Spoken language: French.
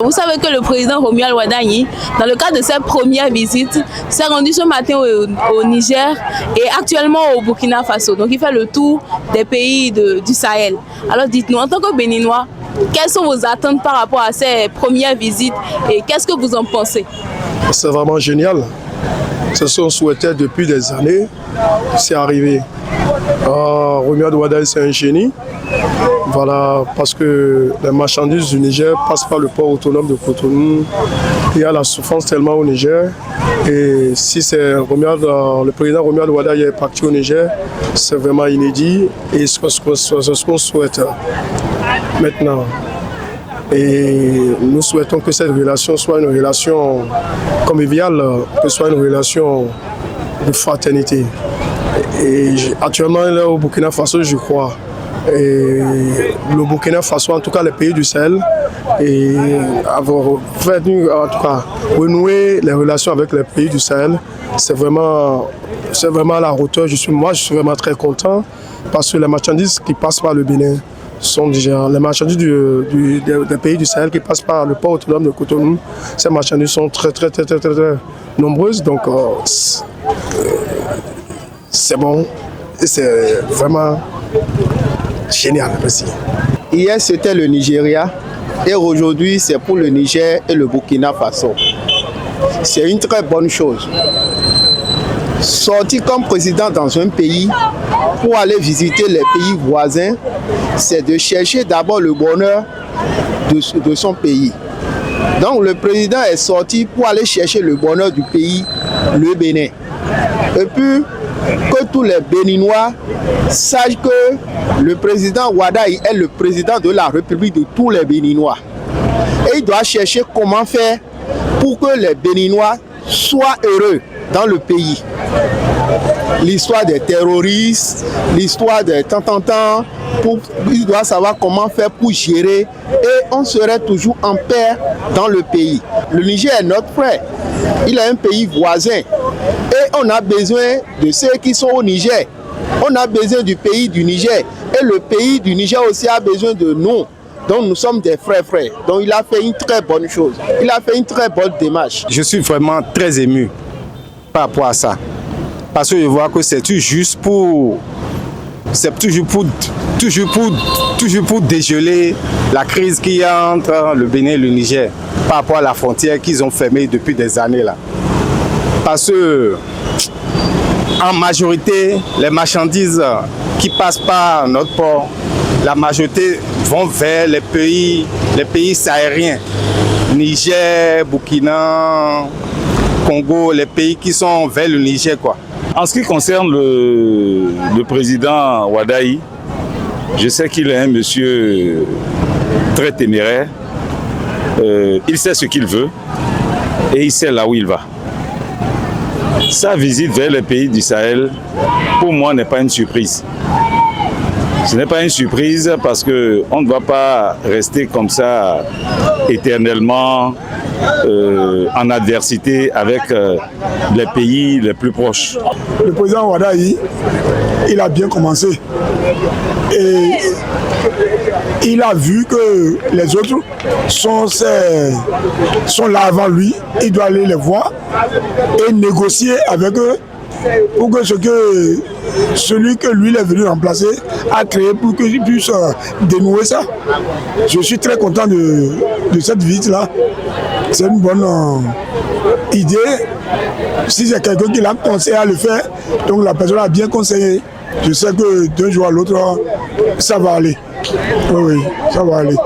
Vous savez que le président Romuald Wardani, dans le cadre de sa première visite, s'est rendu ce matin au Niger et actuellement au Burkina Faso. Donc il fait le tour des pays du Sahel. Alors dites-nous, en tant que Béninois, quelles sont vos attentes par rapport à ces premières visites et qu'est-ce que vous en pensez? C'est vraiment génial. C'est ce qu'on souhaitait depuis des années. C'est arrivé. Romuald Wardani, c'est un génie. Voilà, parce que les marchandises du Niger passent par le port autonome de Cotonou. Il y a la souffrance tellement au Niger. Et si c'est le président Romuald Wardani est parti au Niger, c'est vraiment inédit. Et c'est ce qu'on souhaite maintenant. Et nous souhaitons que cette relation soit une relation conviviale, que ce soit une relation de fraternité. Et actuellement, là, au Burkina Faso, je crois. Et le Burkina Faso, en tout cas les pays du Sahel, et avoir fait, en tout cas, renouer les relations avec les pays du Sahel, c'est vraiment à la hauteur. Moi, je suis vraiment très content parce que les marchandises qui passent par le Bénin sont déjà les marchandises des pays du Sahel qui passent par le port autonome de Cotonou. Ces marchandises sont très nombreuses, donc c'est bon, c'est vraiment génial. Merci. Hier c'était le Nigeria et aujourd'hui c'est pour le Niger et le Burkina Faso. C'est une très bonne chose. Sortir comme président dans un pays pour aller visiter les pays voisins, c'est de chercher d'abord le bonheur de son pays. Donc le président est sorti pour aller chercher le bonheur du pays, le Bénin. Et puis que tous les Béninois sachent que le président Wardani est le président de la République de tous les Béninois. Et il doit chercher comment faire pour que les Béninois soient heureux dans le pays. L'histoire des terroristes, l'histoire des tant, il doit savoir comment faire pour gérer et on serait toujours en paix dans le pays. Le Niger est notre frère, il est un pays voisin et on a besoin de ceux qui sont au Niger. On a besoin du pays du Niger et le pays du Niger aussi a besoin de nous. Donc nous sommes des frères. Donc il a fait une très bonne chose, il a fait une très bonne démarche. Je suis vraiment très ému par rapport à ça. Parce que je vois que c'est toujours pour dégeler la crise qu'il y a entre le Bénin et le Niger par rapport à la frontière qu'ils ont fermée depuis des années là. Parce que en majorité, les marchandises qui passent par notre port, la majorité vont vers les pays sahariens, Niger, Burkina, Congo, les pays qui sont vers le Niger quoi. En ce qui concerne le président Wardani, je sais qu'il est un monsieur très téméraire. Il sait ce qu'il veut et il sait là où il va. Sa visite vers les pays du Sahel, pour moi, n'est pas une surprise. Ce n'est pas une surprise parce qu'on ne doit pas rester comme ça éternellement en adversité avec les pays les plus proches. Le président Wardani, il a bien commencé et il a vu que les autres sont là avant lui, il doit aller les voir et négocier avec eux pour que celui que lui est venu remplacer a créé pour qu'il puisse dénouer ça. Je suis très content de cette visite-là. C'est une bonne idée. Si c'est quelqu'un qui l'a conseillé à le faire, donc la personne a bien conseillé. Je sais que d'un jour à l'autre, ça va aller. Oui, ça va aller.